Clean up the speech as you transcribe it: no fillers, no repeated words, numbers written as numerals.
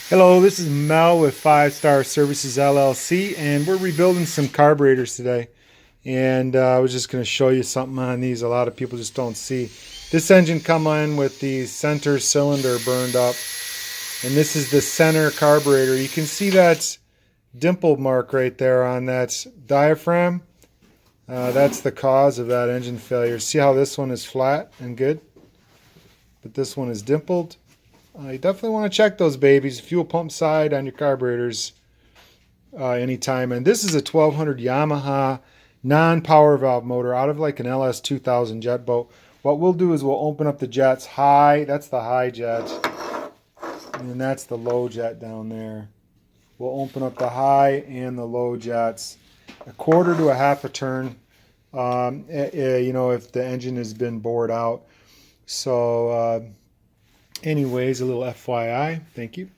Hello, this is Mel with 5 Star Services LLC, and we're rebuilding some carburetors today. And I was just going to show you something on these a lot of people just don't see. This engine come in with the center cylinder burned up, and this is the center carburetor. You can see that dimple mark right there on that diaphragm. That's the cause of that engine failure. See how this one is flat and good, but this one is dimpled. You definitely want to check those babies. Fuel pump side on your carburetors anytime. And this is a 1200 Yamaha non-power valve motor out of like an LS 2000 jet boat. What we'll do is we'll open up the jets high. That's the high jet. And then that's the low jet down there. We'll open up the high and the low jets. A quarter to a half a turn, you know, if the engine has been bored out. So anyways, a little FYI. Thank you.